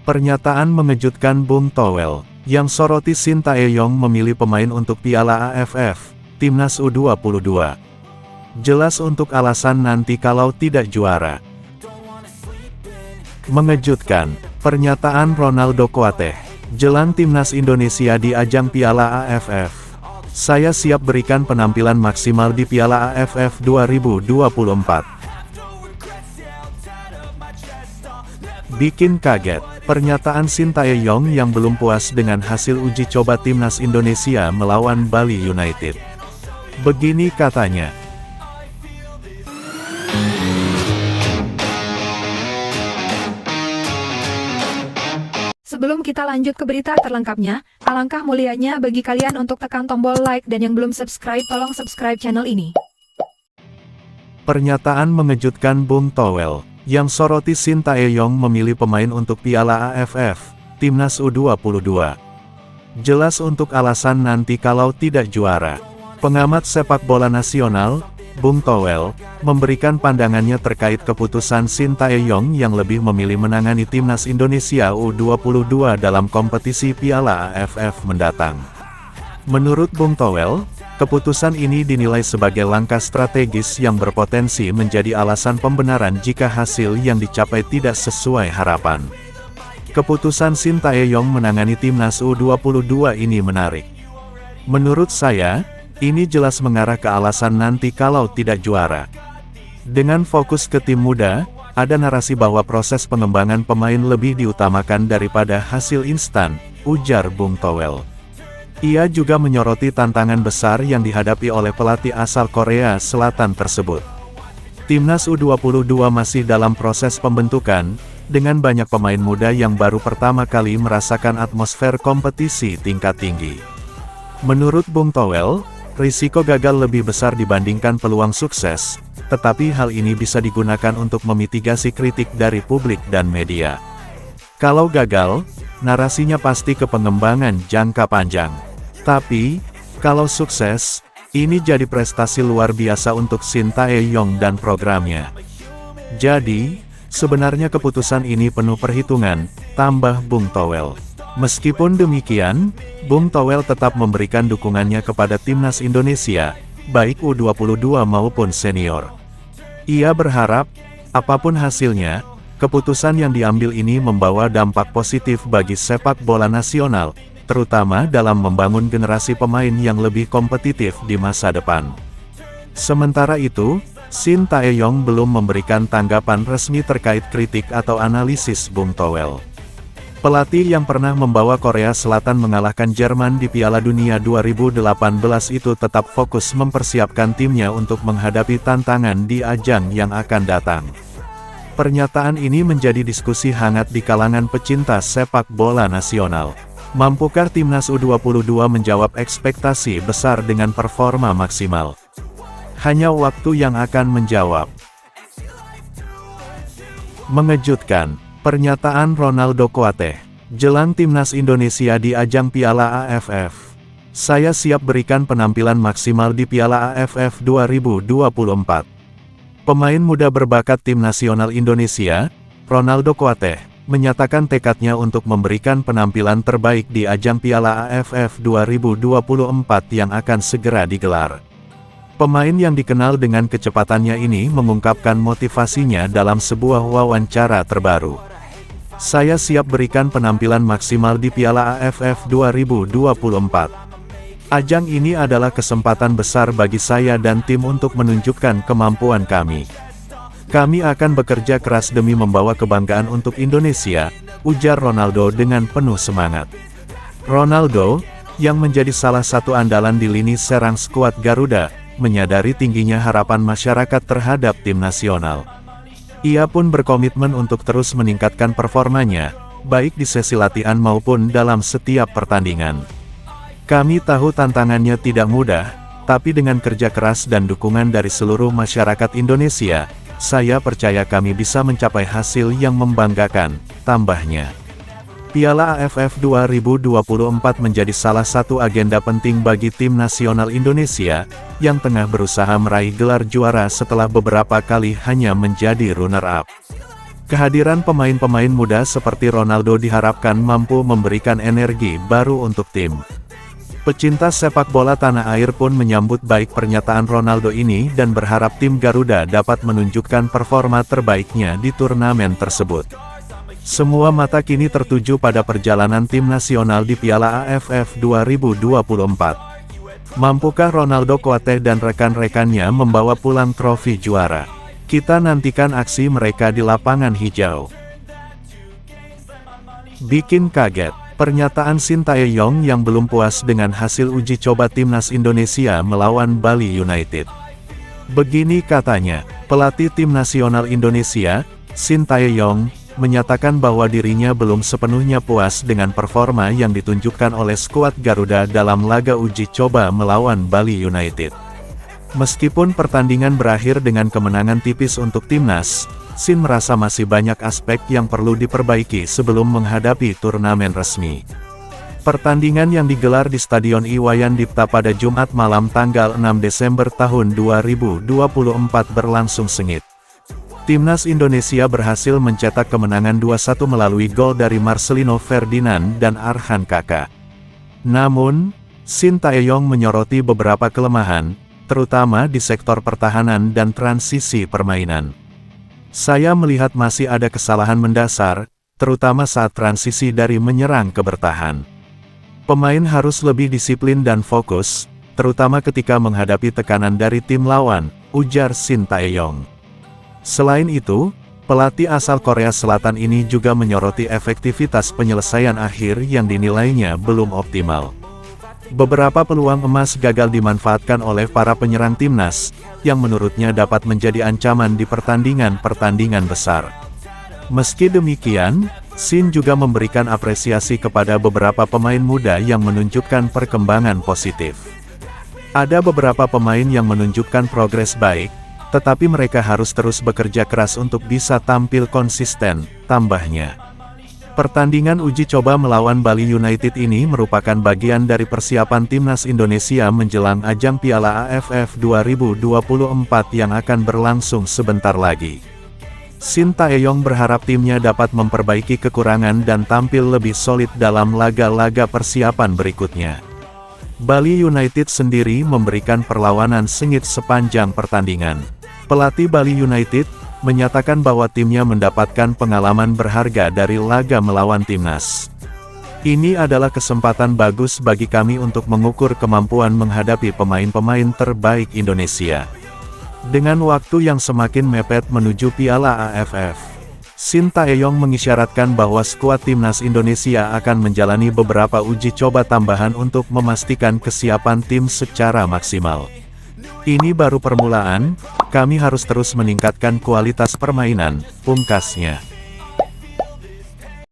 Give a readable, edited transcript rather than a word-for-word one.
Pernyataan mengejutkan Bung Toel, yang soroti Shin Tae-yong memilih pemain untuk Piala AFF, Timnas U22. Jelas untuk alasan nanti kalau tidak juara. Mengejutkan, pernyataan Ronaldo Kuateh, jelang Timnas Indonesia di ajang Piala AFF. Saya siap berikan penampilan maksimal di Piala AFF 2024. Bikin kaget, pernyataan Shin Tae-yong yang belum puas dengan hasil uji coba Timnas Indonesia melawan Bali United. Begini katanya. Sebelum kita lanjut ke berita terlengkapnya, alangkah mulianya bagi kalian untuk tekan tombol like dan yang belum subscribe tolong subscribe channel ini. Pernyataan mengejutkan Bung Toel, yang soroti Shin Tae-yong memilih pemain untuk Piala AFF, Timnas U22. Jelas untuk alasan nanti kalau tidak juara. Pengamat sepak bola nasional, Bung Toel, memberikan pandangannya terkait keputusan Shin Tae-yong yang lebih memilih menangani Timnas Indonesia U22 dalam kompetisi Piala AFF mendatang. Menurut Bung Toel, keputusan ini dinilai sebagai langkah strategis yang berpotensi menjadi alasan pembenaran jika hasil yang dicapai tidak sesuai harapan. Keputusan Shin Tae-yong menangani Timnas U22 ini menarik. Menurut saya, ini jelas mengarah ke alasan nanti kalau tidak juara. Dengan fokus ke tim muda, ada narasi bahwa proses pengembangan pemain lebih diutamakan daripada hasil instan, ujar Bung Toel. Ia juga menyoroti tantangan besar yang dihadapi oleh pelatih asal Korea Selatan tersebut. Timnas U22 masih dalam proses pembentukan, dengan banyak pemain muda yang baru pertama kali merasakan atmosfer kompetisi tingkat tinggi. Menurut Bung Toel, risiko gagal lebih besar dibandingkan peluang sukses, tetapi hal ini bisa digunakan untuk memitigasi kritik dari publik dan media. Kalau gagal, narasinya pasti ke pengembangan jangka panjang. Tapi, kalau sukses, ini jadi prestasi luar biasa untuk Shin Tae-yong dan programnya. Jadi, sebenarnya keputusan ini penuh perhitungan, tambah Bung Toel. Meskipun demikian, Bung Toel tetap memberikan dukungannya kepada Timnas Indonesia, baik U22 maupun senior. Ia berharap, apapun hasilnya, keputusan yang diambil ini membawa dampak positif bagi sepak bola nasional, terutama dalam membangun generasi pemain yang lebih kompetitif di masa depan. Sementara itu, Shin Tae-yong belum memberikan tanggapan resmi terkait kritik atau analisis Bung Toel. Pelatih yang pernah membawa Korea Selatan mengalahkan Jerman di Piala Dunia 2018 itu tetap fokus mempersiapkan timnya untuk menghadapi tantangan di ajang yang akan datang. Pernyataan ini menjadi diskusi hangat di kalangan pecinta sepak bola nasional. Mampukah Timnas U22 menjawab ekspektasi besar dengan performa maksimal? Hanya waktu yang akan menjawab. Mengejutkan, pernyataan Ronaldo Kuateh, jelang Timnas Indonesia di ajang Piala AFF. Saya siap berikan penampilan maksimal di Piala AFF 2024. Pemain muda berbakat Tim Nasional Indonesia, Ronaldo Kuateh, menyatakan tekadnya untuk memberikan penampilan terbaik di ajang Piala AFF 2024 yang akan segera digelar. Pemain yang dikenal dengan kecepatannya ini mengungkapkan motivasinya dalam sebuah wawancara terbaru. Saya siap berikan penampilan maksimal di Piala AFF 2024. Ajang ini adalah kesempatan besar bagi saya dan tim untuk menunjukkan kemampuan kami. Kami akan bekerja keras demi membawa kebanggaan untuk Indonesia, ujar Ronaldo dengan penuh semangat. Ronaldo, yang menjadi salah satu andalan di lini serang skuad Garuda, menyadari tingginya harapan masyarakat terhadap tim nasional. Ia pun berkomitmen untuk terus meningkatkan performanya, baik di sesi latihan maupun dalam setiap pertandingan. Kami tahu tantangannya tidak mudah, tapi dengan kerja keras dan dukungan dari seluruh masyarakat Indonesia, saya percaya kami bisa mencapai hasil yang membanggakan, tambahnya. Piala AFF 2024 menjadi salah satu agenda penting bagi tim nasional Indonesia, yang tengah berusaha meraih gelar juara setelah beberapa kali hanya menjadi runner-up. Kehadiran pemain-pemain muda seperti Ronaldo diharapkan mampu memberikan energi baru untuk tim. Pecinta sepak bola tanah air pun menyambut baik pernyataan Ronaldo ini dan berharap tim Garuda dapat menunjukkan performa terbaiknya di turnamen tersebut. Semua mata kini tertuju pada perjalanan tim nasional di Piala AFF 2024. Mampukah Ronaldo Kuateh dan rekan-rekannya membawa pulang trofi juara? Kita nantikan aksi mereka di lapangan hijau. Bikin kaget, pernyataan Sintayong yang belum puas dengan hasil uji coba timnas Indonesia melawan Bali United. Begini katanya, pelatih tim nasional Indonesia, Sintayong, menyatakan bahwa dirinya belum sepenuhnya puas dengan performa yang ditunjukkan oleh skuad Garuda dalam laga uji coba melawan Bali United. Meskipun pertandingan berakhir dengan kemenangan tipis untuk timnas, Sin merasa masih banyak aspek yang perlu diperbaiki sebelum menghadapi turnamen resmi. Pertandingan yang digelar di Stadion Iwayan Dipta pada Jumat malam tanggal 6 Desember tahun 2024 berlangsung sengit. Timnas Indonesia berhasil mencetak kemenangan 2-1 melalui gol dari Marcelino Ferdinand dan Arhan Kaka. Namun, Sintayong menyoroti beberapa kelemahan, terutama di sektor pertahanan dan transisi permainan. Saya melihat masih ada kesalahan mendasar, terutama saat transisi dari menyerang ke bertahan. Pemain harus lebih disiplin dan fokus, terutama ketika menghadapi tekanan dari tim lawan, ujar Sintayong. Selain itu, pelatih asal Korea Selatan ini juga menyoroti efektivitas penyelesaian akhir yang dinilainya belum optimal. Beberapa peluang emas gagal dimanfaatkan oleh para penyerang timnas, yang menurutnya dapat menjadi ancaman di pertandingan-pertandingan besar. Meski demikian, Sin juga memberikan apresiasi kepada beberapa pemain muda yang menunjukkan perkembangan positif. Ada beberapa pemain yang menunjukkan progres baik, tetapi mereka harus terus bekerja keras untuk bisa tampil konsisten, tambahnya. Pertandingan uji coba melawan Bali United ini merupakan bagian dari persiapan timnas Indonesia menjelang ajang Piala AFF 2024 yang akan berlangsung sebentar lagi. Sintayong berharap timnya dapat memperbaiki kekurangan dan tampil lebih solid dalam laga-laga persiapan berikutnya. Bali United sendiri memberikan perlawanan sengit sepanjang pertandingan. Pelatih Bali United menyatakan bahwa timnya mendapatkan pengalaman berharga dari laga melawan timnas. Ini adalah kesempatan bagus bagi kami untuk mengukur kemampuan menghadapi pemain-pemain terbaik Indonesia. Dengan waktu yang semakin mepet menuju Piala AFF, Sintayong mengisyaratkan bahwa skuad timnas Indonesia akan menjalani beberapa uji coba tambahan untuk memastikan kesiapan tim secara maksimal. Ini baru permulaan, kami harus terus meningkatkan kualitas permainan, pungkasnya.